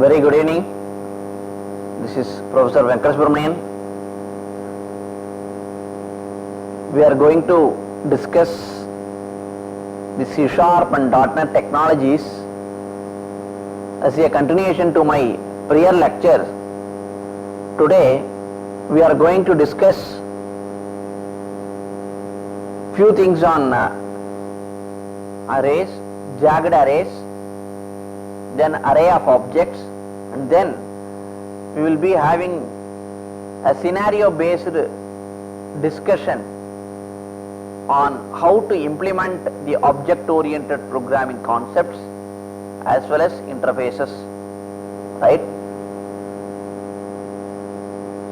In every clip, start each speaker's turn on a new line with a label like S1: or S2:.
S1: Very good evening. This is Professor Venkatesubramanian. We are going to discuss the C# and .NET technologies as a continuation to my prior lecture. Today we are going to discuss few things on arrays, jagged arrays, then array of objects, and then we will be having a scenario based discussion on how to implement the object oriented programming concepts as well as interfaces, right?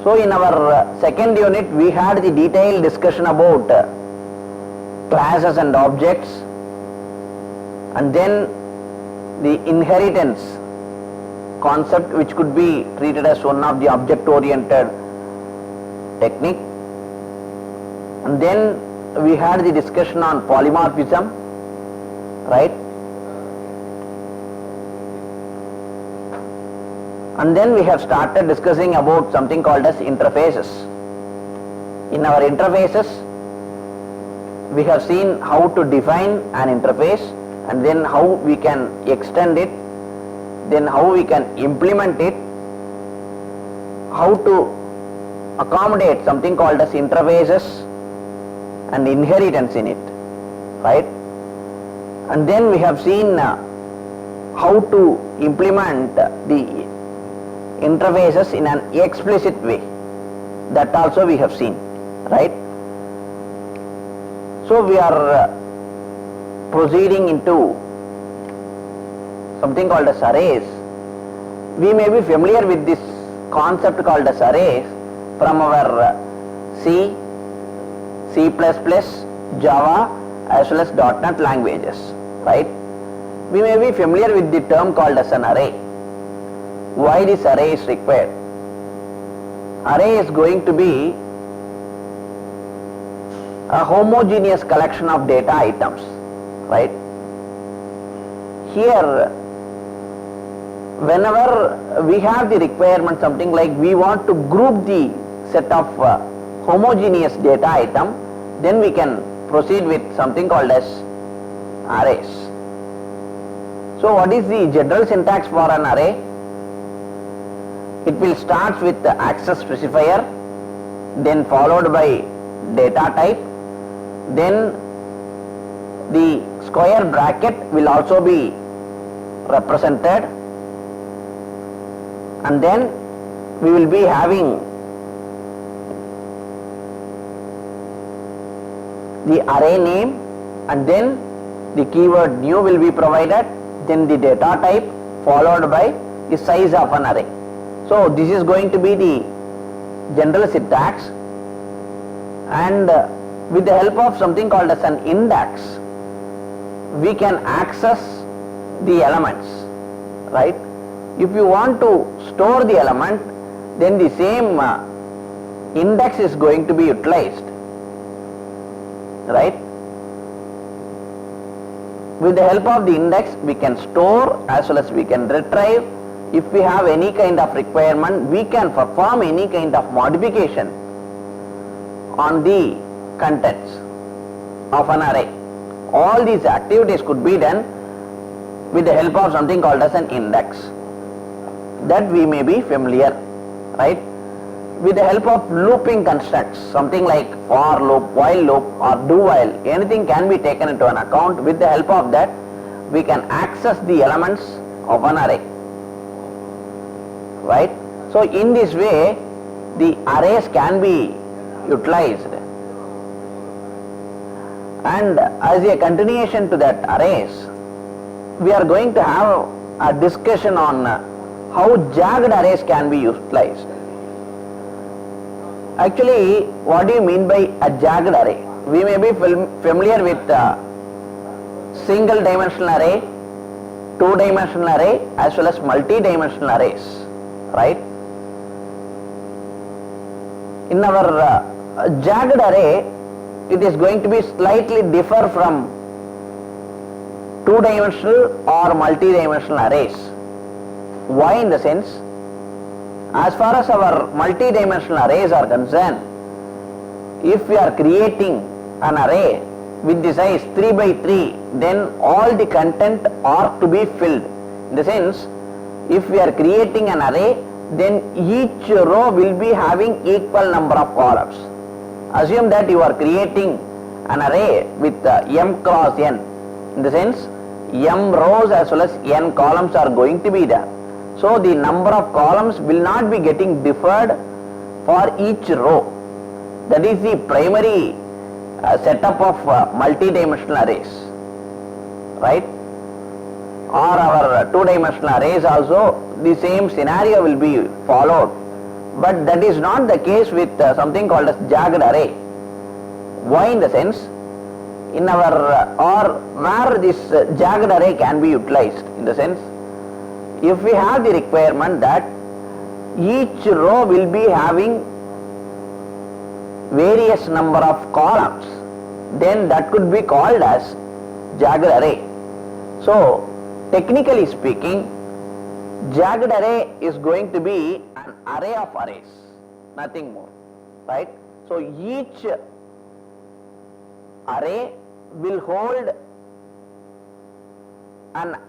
S1: So in our second unit we had the detailed discussion about classes and objects, and then the inheritance concept, which could be treated as one of the object oriented technique, and then we had the discussion on polymorphism, right? And then we have started discussing about something called as interfaces. In our interfaces we have seen how to define an interface, and then how we can extend it, then how we can implement it, how to accommodate something called as interfaces and inheritance in it, right? And then we have seen how to implement the interfaces in an explicit way. That also we have seen, right? So we are proceeding into something called as arrays. We may be familiar with this concept called as arrays from our C, C++, Java as well as .NET languages, right? We may be familiar with the term called as an array. Why this array is required? Array is going to be a homogeneous collection of data items, right? Here, whenever we have the requirement, something like we want to group the set of homogeneous data item, then we can proceed with something called as arrays. So what is the general syntax for an array? It will start with the access specifier, then followed by data type, then the square bracket will also be represented, and then we will be having the array name, and then the keyword new will be provided, then the data type followed by the size of an array. So this is going to be the general syntax, and with the help of something called as an index we can access the elements, right? If you want to store the element, then the same index is going to be utilized, right? With the help of the index we can store as well as we can retrieve. If we have any kind of requirement, we can perform any kind of modification on the contents of an array. All these activities could be done with the help of something called as an index. That we may be familiar, right? With the help of looping constructs, something like for loop, while loop or do while, anything can be taken into an account. With the help of that we can access the elements of an array, right? So in this way the arrays can be utilized, and as a continuation to that arrays we are going to have a discussion on how jagged arrays can be utilized. Actually, what do you mean by a jagged array? We may be familiar with single dimensional array, two dimensional array as well as multi-dimensional arrays, right? In our jagged array, it is going to be slightly differ from two-dimensional or multi-dimensional arrays. Why? In the sense, as far as our multi-dimensional arrays are concerned, if we are creating an array with the size 3 by 3, then all the content are to be filled. In the sense, if we are creating an array, then each row will be having equal number of columns. Assume that you are creating an array with m cross n. In the sense, m rows as well as n columns are going to be there. So the number of columns will not be getting differed for each row. That is the primary setup of multi-dimensional arrays, right? Or our two-dimensional arrays also, the same scenario will be followed. But that is not the case with something called as jagged array. Why? In the sense, in our or where this jagged array can be utilized. In the sense, if we have the requirement that each row will be having various number of columns, then that could be called as jagged array. So technically speaking, jagged array is going to be an array of arrays, nothing more, right? So each array will hold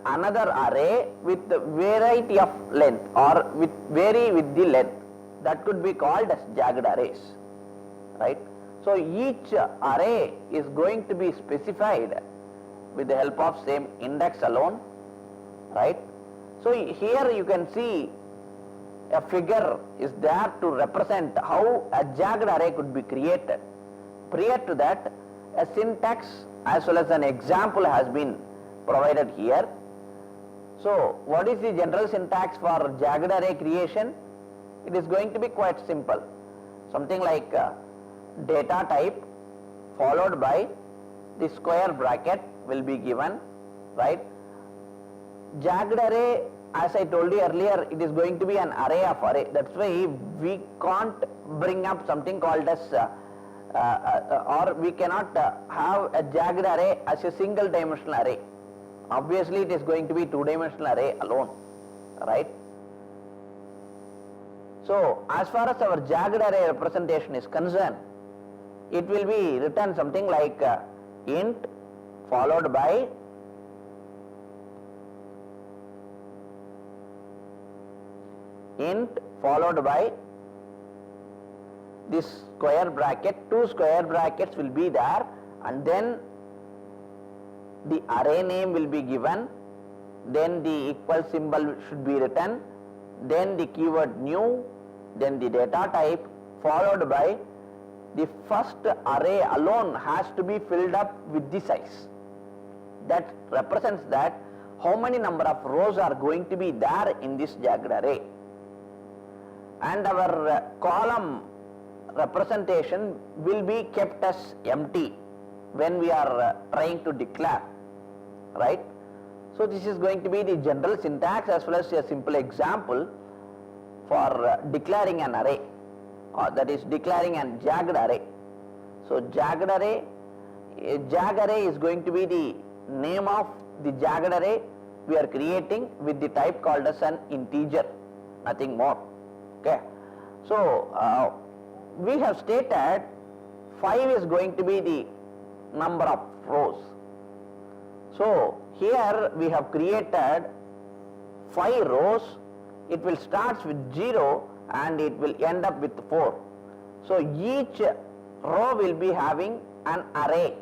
S1: another array with variety of length or vary with the length. That could be called as jagged arrays, right? So each array is going to be specified with the help of same index alone, right? So here you can see a figure is there to represent how a jagged array could be created. Prior to that, a syntax as well as an example has been provided here. So what is the general syntax for jagged array creation? It is going to be quite simple. Something like data type followed by the square bracket will be given, right? Jagged array, as I told you earlier, it is going to be an array of array. That's why we can't bring up something called as or we cannot have a jagged array as a single dimensional array. Obviously it is going to be two-dimensional array alone, right? So as far as our jagged array representation is concerned, it will be written something like int followed by this square bracket, two square brackets will be there, and then the array name will be given, then the equal symbol should be written, then the keyword new, then the data type, followed by the first array alone has to be filled up with the size. That represents that how many number of rows are going to be there in this jagged array. And our column representation will be kept as empty when we are trying to declare, right? So this is going to be the general syntax as well as a simple example for declaring an array, that is declaring an jagged array. So jagged array is going to be the name of the jagged array we are creating with the type called as an integer, nothing more. Okay. So we have stated 5 is going to be the number of rows. So here we have created 5 rows. It will start with 0 and it will end up with 4. So each row will be having an array,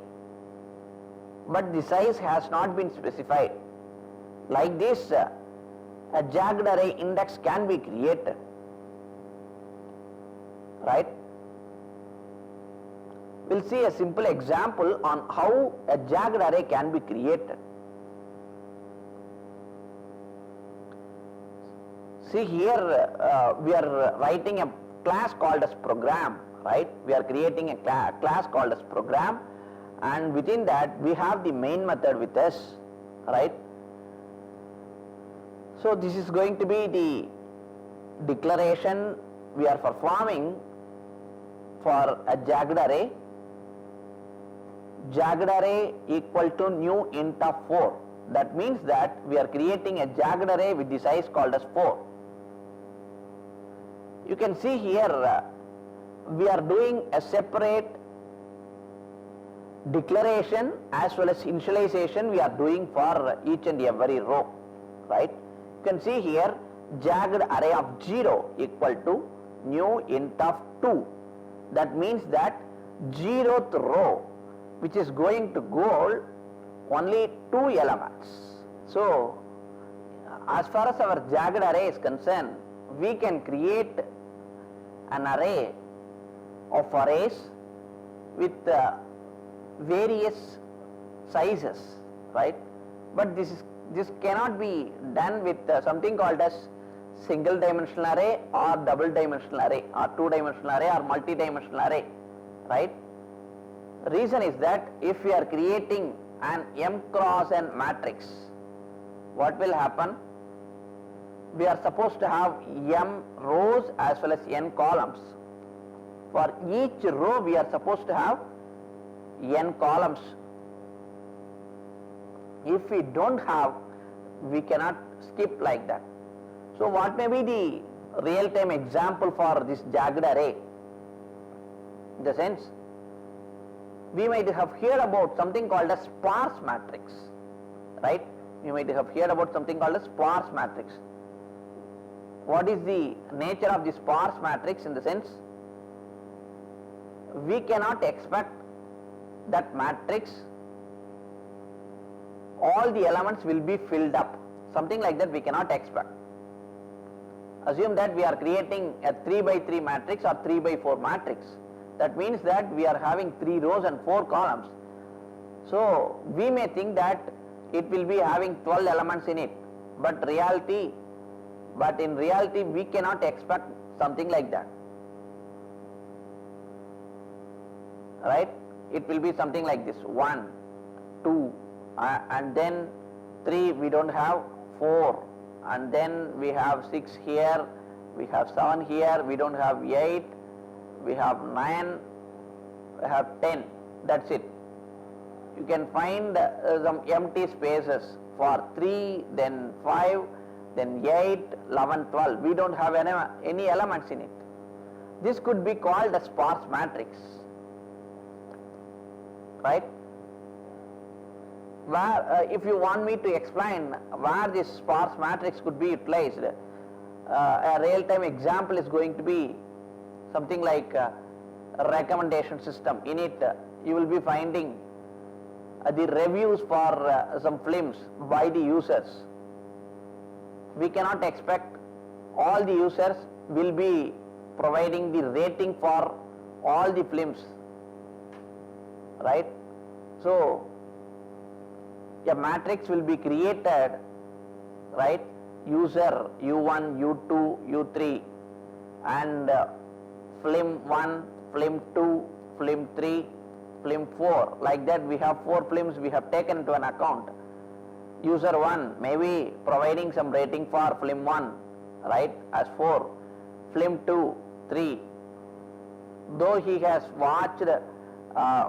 S1: but the size has not been specified. Like this, a jagged array index can be created, right? We'll see a simple example on how a jagged array can be created. See here, we are writing a class called as program, right? We are creating a class called as program, and within that we have the main method with us, right? So this is going to be the declaration we are performing for a jagged array. Jagged array equal to new int of 4. That means that we are creating a jagged array with the size called as 4. You can see here we are doing a separate declaration as well as initialization we are doing for each and every row, right? You can see here jagged array of 0 equal to new int of 2. That means that 0th row which is going to hold only 2 elements. So as far as our jagged array is concerned, we can create an array of arrays with various sizes, right? But this cannot be done with something called as single dimensional array or double dimensional array or 2-dimensional array or multi-dimensional array, right? Reason is that if we are creating an m cross n matrix, what will happen? We are supposed to have m rows as well as n columns. For each row we are supposed to have n columns. If we don't have, we cannot skip like that. So what may be the real-time example for this jagged array? In the sense, we might have heard about something called a sparse matrix, right? You might have heard about something called a sparse matrix. What is the nature of the sparse matrix? In the sense, we cannot expect that matrix all the elements will be filled up. Something like that we cannot expect. Assume that we are creating a 3x3 matrix or 3x4 matrix. That means that we are having 3 rows and 4 columns. So we may think that it will be having 12 elements in it, but in reality we cannot expect something like that, right? It will be something like this: 1, 2, and then 3 we don't have, 4, and then we have 6 here, we have 7 here, we don't have 8, we have 9, we have 10. That's it. You can find some empty spaces for 3, then 5, then 8, 11, 12. We don't have any elements in it. This could be called a sparse matrix, right? Where if you want me to explain where this sparse matrix could be utilized, a real-time example is going to be something like a recommendation system. In it you will be finding the reviews for some films by the users. We cannot expect all the users will be providing the rating for all the films, right? So a matrix will be created, right? User U1, U2, U3, and film 1, film 2, film 3, film 4. Like that we have 4 films we have taken into an account. User 1 may be providing some rating for film 1, right, as 4, film 2, 3. Though he has watched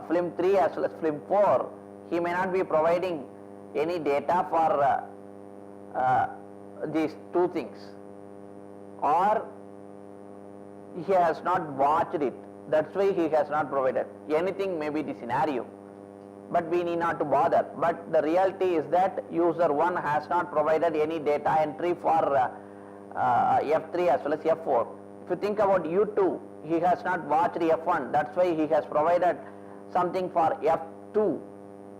S1: film 3 as well as film 4, he may not be providing any data for these 2 things, or he has not watched it. That's why he has not provided. Anything may be the scenario, but we need not to bother. But the reality is that user 1 has not provided any data entry for F3 as well as F4. If you think about U2, he has not watched F1. That's why he has provided something for F2.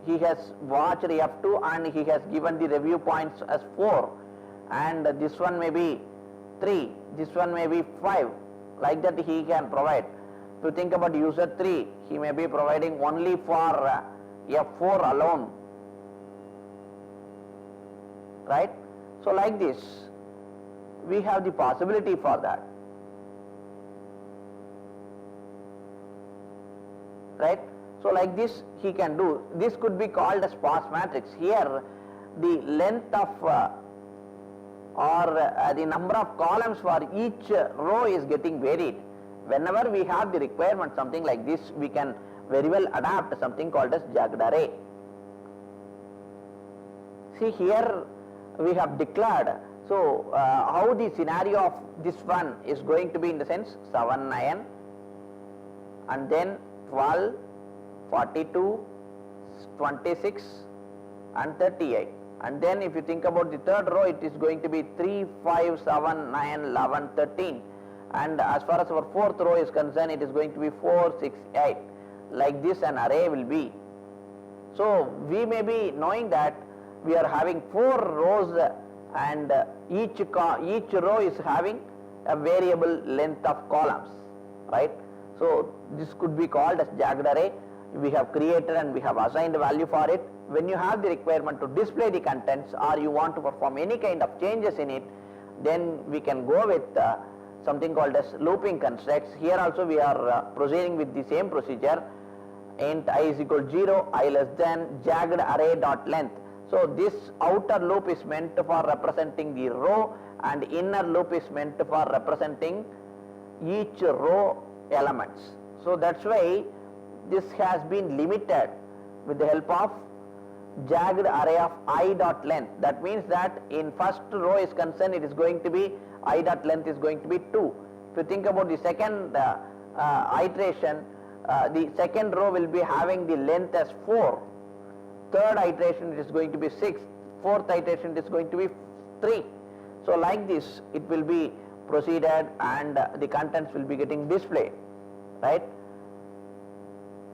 S1: He has watched F2 and he has given the review points as 4. And this one may be 3. This one may be 5. Like that he can provide. If you think about user 3, he may be providing only for F4 alone, right? So like this, we have the possibility for that, right? So like this he can do. This could be called a sparse matrix. Here the length of the number of columns for each row is getting varied. Whenever we have the requirement something like this, we can very well adapt something called as jagged array. See here we have declared. So how the scenario of this one is going to be in the sense 7, 9 and then 12, 42, 26 and 38. And then if you think about the third row, it is going to be 3, 5, 7, 9, 11, 13. And as far as our fourth row is concerned, it is going to be 4, 6, 8. Like this an array will be. So we may be knowing that we are having 4 rows and each row is having a variable length of columns, right? So this could be called as jagged array. We have created and we have assigned a value for it. When you have the requirement to display the contents or you want to perform any kind of changes in it, then we can go with something called as looping constructs. Here also we are proceeding with the same procedure. Int I is equal to 0, I less than jagged array dot length. So this outer loop is meant for representing the row and inner loop is meant for representing each row elements. So that's why this has been limited with the help of jagged array of I dot length. That means that in first row is concerned, it is going to be I dot length is going to be 2. If you think about the second iteration, the second row will be having the length as 4. Third iteration it is going to be 6. Fourth iteration it is going to be 3. So like this it will be proceeded and the contents will be getting displayed, right?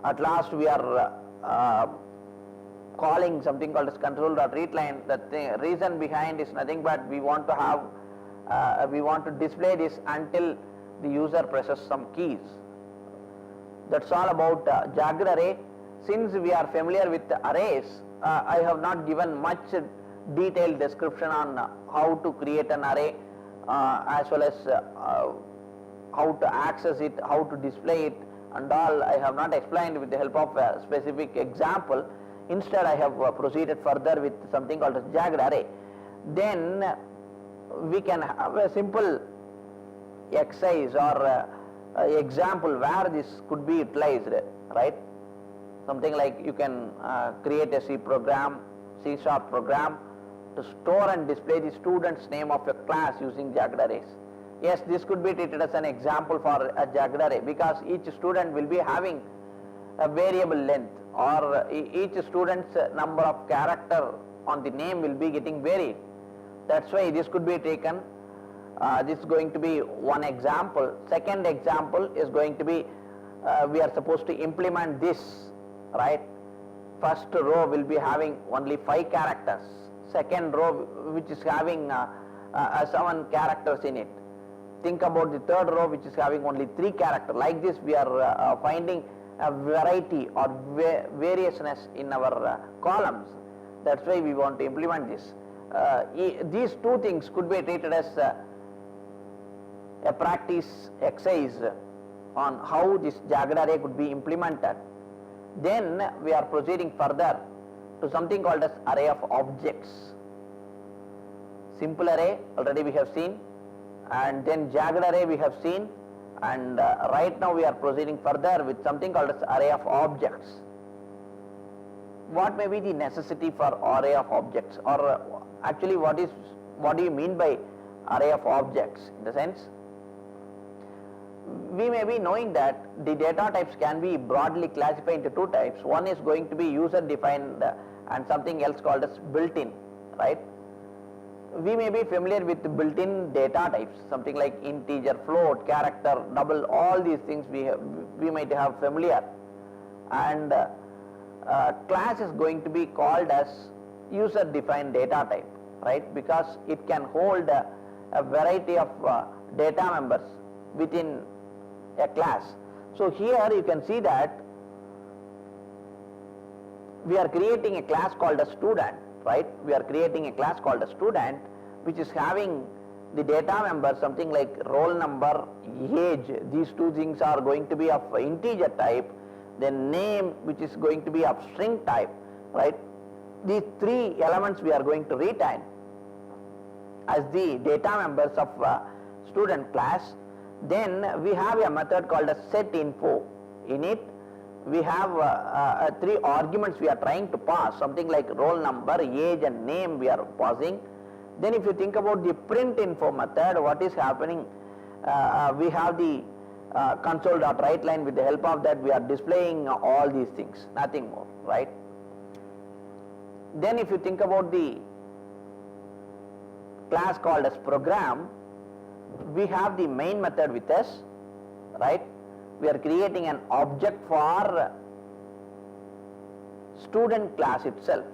S1: At last we are calling something called as control.readline. The reason behind is nothing but we want to have we want to display this until the user presses some keys. That's all about jagged array. Since we are familiar with arrays, I have not given much detailed description on how to create an array as well as how to access it, how to display it and all. I have not explained with the help of a specific example. Instead I have proceeded further with something called as jagged array. Then we can have a simple exercise or example where this could be utilized, right? Something like you can create a C program, C# program to store and display the student's name of a class using jagged arrays. Yes, this could be treated as an example for a jagged array because each student will be having a variable length or each student's number of character on the name will be getting varied. That's why this could be taken. This is going to be one example. Second example is going to be we are supposed to implement this, right? First row will be having only 5 characters. Second row which is having 7 characters in it. Think about the third row which is having only 3 characters. Like this we are finding a variety or variousness in our columns. That's why we want to implement this. These two things could be treated as a practice exercise on how this jagged array could be implemented. Then we are proceeding further to something called as array of objects. Simple array already we have seen, and then jagged array we have seen, and right now we are proceeding further with something called as array of objects. What may be the necessity for array of objects, or actually what do you mean by array of objects? In the sense, we may be knowing that the data types can be broadly classified into 2 types. One is going to be user defined and something else called as built-in, right? We may be familiar with the built-in data types, something like integer, float, character, double, all these things we might have familiar. And class is going to be called as user defined data type, right? Because it can hold a variety of data members within a class. So here you can see that we are creating a class called a student, right? We are creating a class called a student which is having the data member something like roll number, age. These 2 things are going to be of integer type. Then name which is going to be of string type, right? These 3 elements we are going to retain as the data members of student class. Then we have a method called a setInfo. In it we have three arguments we are trying to pass, something like roll number, age and name we are passing. Then if you think about the print info method, what is happening, we have the console.writeLine. With the help of that we are displaying all these things, nothing more, right? Then if you think about the class called as program, we have the main method with us, right? We are creating an object for student class itself.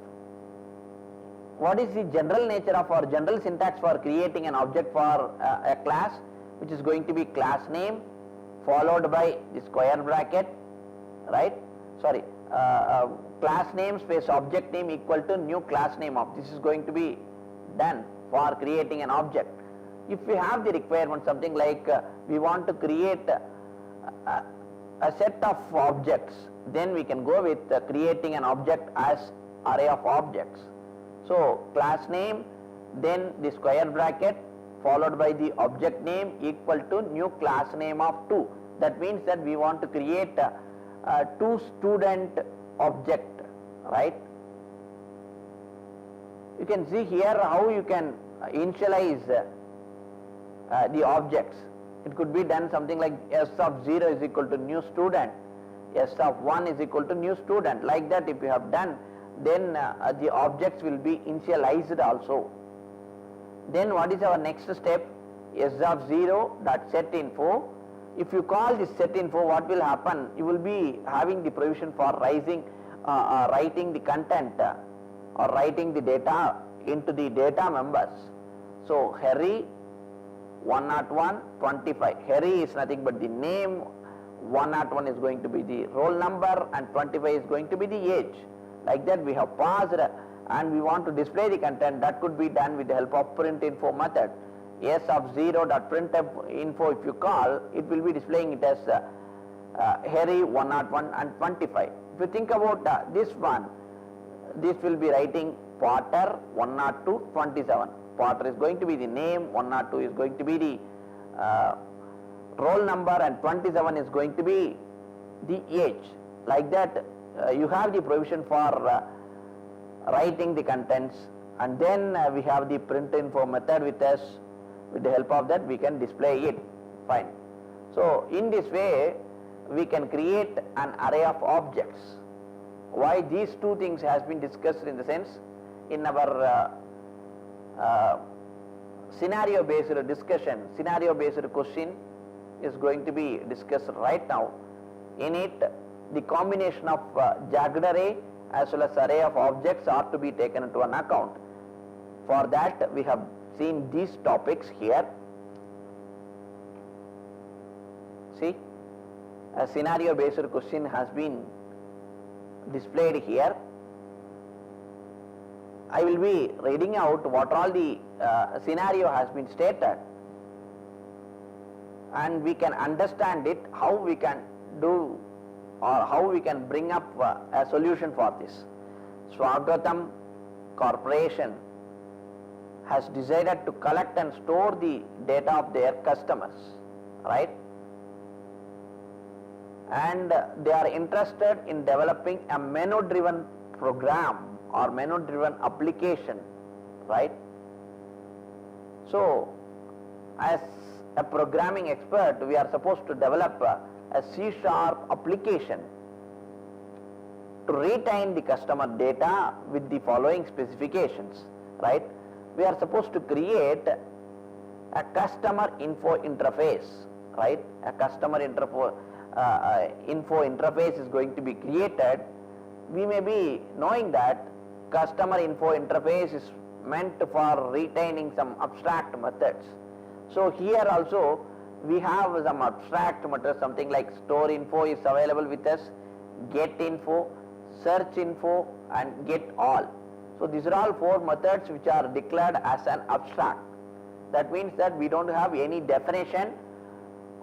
S1: What is the general nature of our general syntax for creating an object for a class, which is going to be class name followed by the square bracket, right? Sorry, class name space object name equal to new class name of. This is going to be done for creating an object. If we have the requirement, something like we want to create a set of objects, then we can go with creating an object as array of objects. So class name, then the square bracket followed by the object name equal to new class name of 2. That means that we want to create a 2 student object, right? You can see here how you can initialize the objects. It could be done something like s of 0 is equal to new student, s of 1 is equal to new student. Like that, if you have done, then the objects will be initialized also. Then what is our next step? S of 0 dot set info. If you call this set info, what will happen? You will be having the provision for writing the content or writing the data into the data members. So Harry 101 25. Harry is nothing but the name, 101 is going to be the roll number, and 25 is going to be the age. Like that we have passed, and we want to display the content. That could be done with the help of print info method. S of 0 dot print info, if you call, it will be displaying it as Harry 101 and 25. If you think about this one, this will be writing Potter 102 27. Potter is going to be the name, 102 is going to be the roll number, and 27 is going to be the age. Like that, you have the provision for writing the contents, and then we have the print info method with us. With the help of that we can display it. Fine. So in this way we can create an array of objects. Why these two things has been discussed in the sense, in our scenario based discussion, scenario based question is going to be discussed right now. In it, the combination of jagged array as well as array of objects are to be taken into an account. For that we have seen these topics here. See, a scenario based question has been displayed here. I will be reading out what all the scenario has been stated, and we can understand it, how we can do or how we can bring up a solution for this. Swagatam Corporation has decided to collect and store the data of their customers, right? And they are interested in developing a menu driven program or menu driven application, right? So as a programming expert, we are supposed to develop a C# application to retain the customer data with the following specifications, right? We are supposed to create a customer info interface, right? A customer info interface is going to be created. We may be knowing that customer info interface is meant for retaining some abstract methods. So here also we have some abstract methods, something like store info is available with us, get info, search info, and get all. So these are all 4 methods which are declared as an abstract. That means that we don't have any definition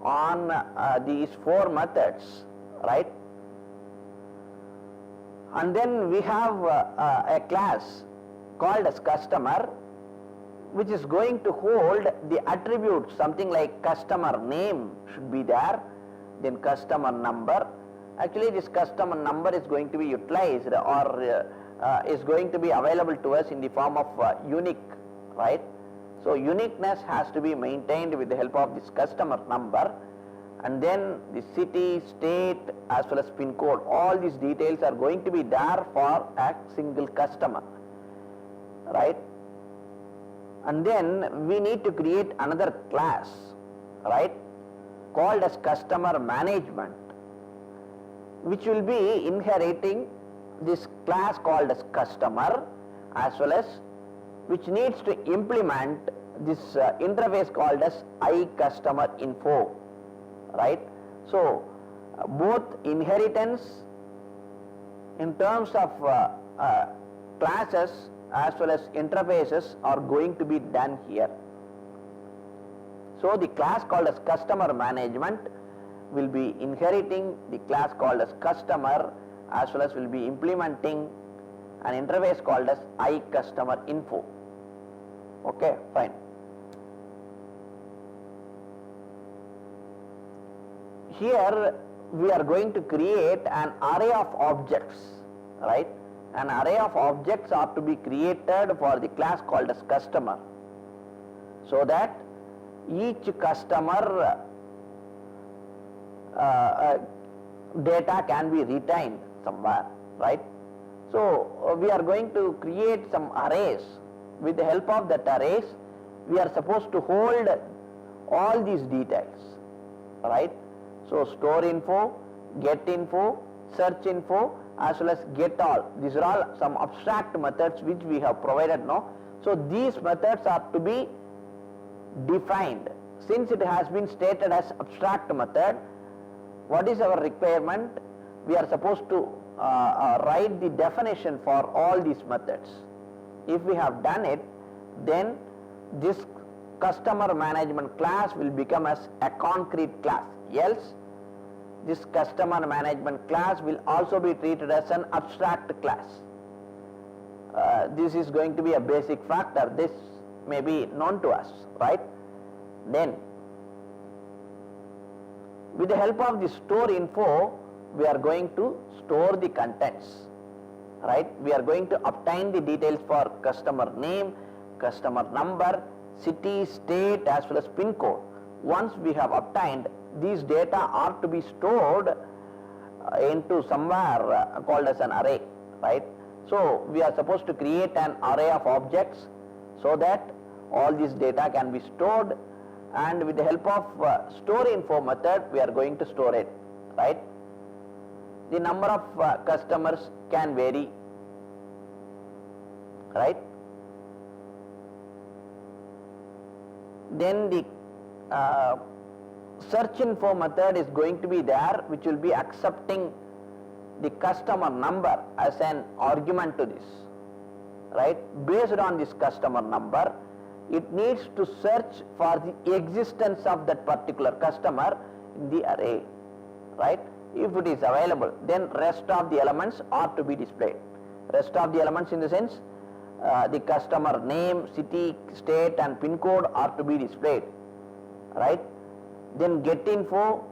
S1: on these 4 methods, right? And then we have a class called as customer, which is going to hold the attributes, something like customer name should be there, then customer number, Actually this customer number is going to be utilized or is going to be available to us in the form of unique, right? So uniqueness has to be maintained with the help of this customer number, and then the city, state as well as PIN code, all these details are going to be there for a single customer, right? And then we need to create another class, right, called as customer management, which will be inheriting this class called as customer, as well as which needs to implement this interface called as iCustomerInfo, right? So both inheritance in terms of classes as well as interfaces are going to be done here. So the class called as customer management will be inheriting the class called as customer, as well as will be implementing an interface called as iCustomerInfo. Okay, fine. Here we are going to create an array of objects, right? An array of objects are to be created for the class called as customer, so that each customer data can be retained somewhere, right? So we are going to create some arrays. With the help of that arrays, we are supposed to hold all these details, right? So store info, get info, search info, as well as get all. These are all some abstract methods which we have provided now. So these methods are to be defined. Since it has been stated as abstract method, what is our requirement? We are supposed to write the definition for all these methods. If we have done it, then this customer management class will become as a concrete class. Else this customer management class will also be treated as an abstract class. This is going to be a basic factor. This may be known to us, right? Then with the help of the store info, we are going to store the contents, right? We are going to obtain the details for customer name, customer number, city, state as well as PIN code. Once we have obtained, these data are to be stored into somewhere called as an array, right? So we are supposed to create an array of objects so that all this data can be stored, and with the help of store info method we are going to store it, right? The number of customers can vary, right? Then the search info method is going to be there, which will be accepting the customer number as an argument to this, right? Based on this customer number, it needs to search for the existence of that particular customer in the array, right? If it is available, then rest of the elements are to be displayed. Rest of the elements in the sense the customer name, city, state and PIN code are to be displayed, right? Then get info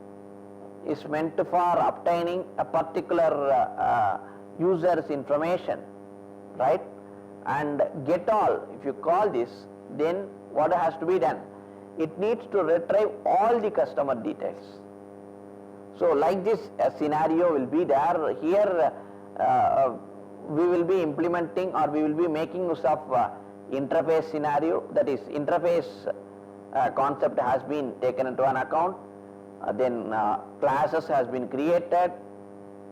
S1: is meant for obtaining a particular user's information, right? And get all, if you call this, then what has to be done? It needs to retrieve all the customer details. So like this scenario will be there. Here we will be implementing or we will be making use of interface scenario, that is interface concept has been taken into an account, then classes has been created,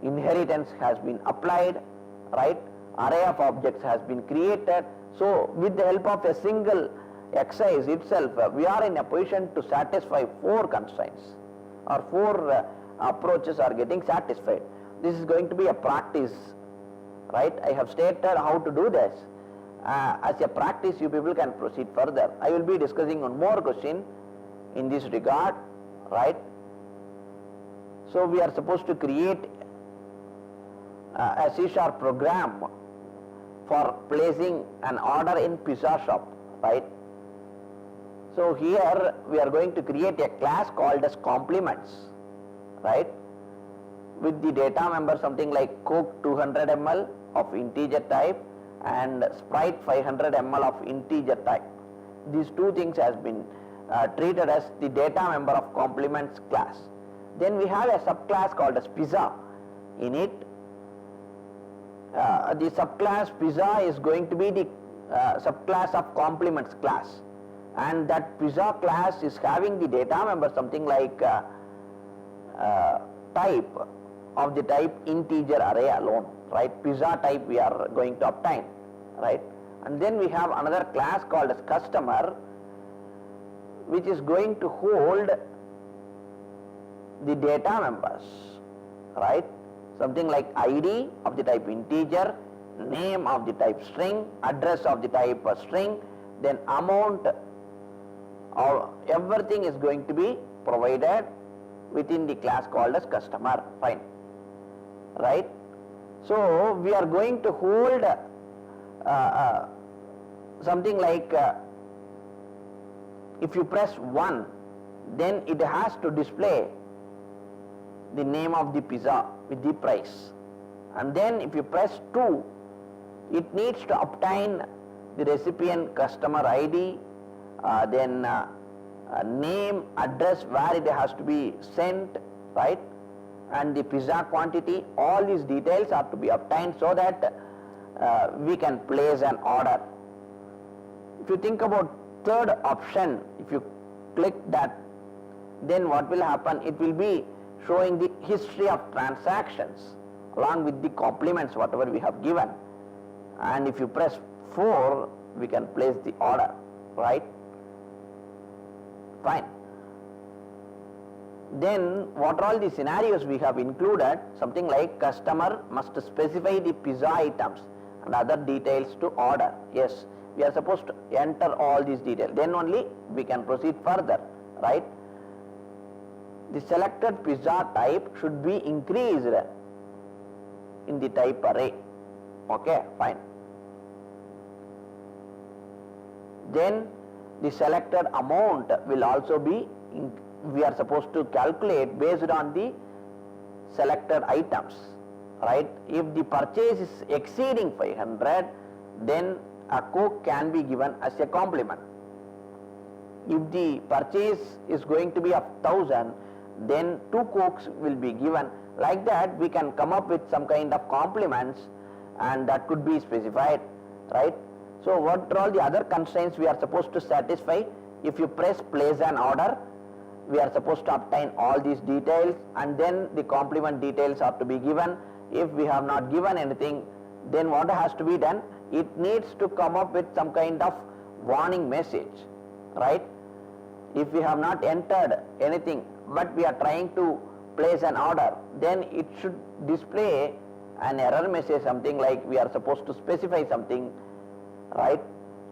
S1: inheritance has been applied, right? Array of objects has been created. So with the help of a single exercise itself, we are in a position to satisfy 4 constraints, or 4 approaches are getting satisfied. This is going to be a practice, right? I have stated how to do this. As a practice, you people can proceed further. I will be discussing on more question in this regard, right? So we are supposed to create a C# program for placing an order in pizza shop, right? So here we are going to create a class called as compliments, right? with the data member something like Coke 200 ml of integer type and Sprite 500 ml of integer type. These two things has been treated as the data member of complements class. Then we have a subclass called as pizza. In it, the subclass pizza is going to be the subclass of complements class, and that pizza class is having the data member something like type of the type integer array alone, right? Pizza type we are going to obtain, right? And then we have another class called as customer, which is going to hold the data members, right? Something like ID of the type integer, name of the type string, address of the type string, then amount, or everything is going to be provided within the class called as customer. Fine, right? So we are going to hold something like if you press 1, then it has to display the name of the pizza with the price, and then if you press 2, it needs to obtain the recipient customer ID, then name, address where it has to be sent, right, and the pizza quantity. All these details are to be obtained so that we can place an order. If you think about third option, if you click that, then what will happen? It will be showing the history of transactions along with the complements whatever we have given, and if you press 4, we can place the order, right? Fine. Then what are all the scenarios we have included? Something like customer must specify the pizza items and other details to order. Yes, we are supposed to enter all these details, then only we can proceed further, right? The selected pizza type should be increased in the type array. Okay, fine. Then the selected amount will also be, we are supposed to calculate based on the selected items, right? If the purchase is exceeding 500, then a Coke can be given as a complement. If the purchase is going to be of 1000, then 2 Cokes will be given. Like that we can come up with some kind of complements, and that could be specified, right? So what are all the other constraints we are supposed to satisfy? If you press place an order, we are supposed to obtain all these details, and then the complement details are to be given. If we have not given anything, then what has to be done? It needs to come up with some kind of warning message, right? If we have not entered anything but we are trying to place an order, then it should display an error message, something like we are supposed to specify something, right?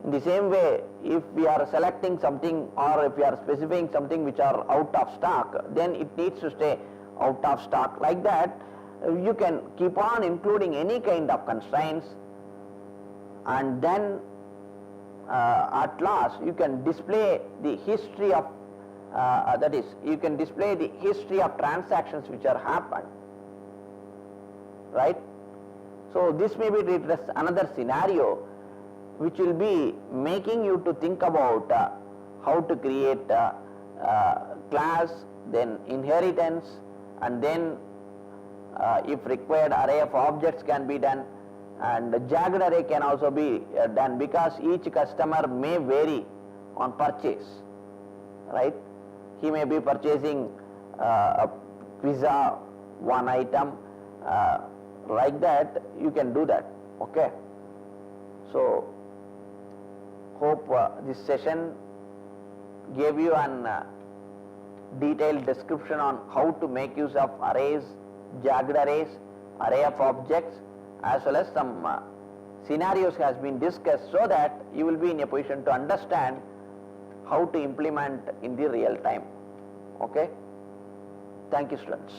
S1: In the same way, if we are selecting something or if we are specifying something which are out of stock, then it needs to stay out of stock. Like that, you can keep on including any kind of constraints, and then at last you can display the history of that is, you can display the history of transactions which are happened, right? So this may be treated as another scenario which will be making you to think about how to create class, then inheritance, and then if required array of objects can be done, and the jagged array can also be done, because each customer may vary on purchase, right? He may be purchasing a pizza, one item, like that you can do that. Okay, so hope this session gave you an detailed description on how to make use of arrays, jagged arrays, array of objects, as well as some scenarios has been discussed, so that you will be in a position to understand how to implement in the real time. Okay, thank you, students.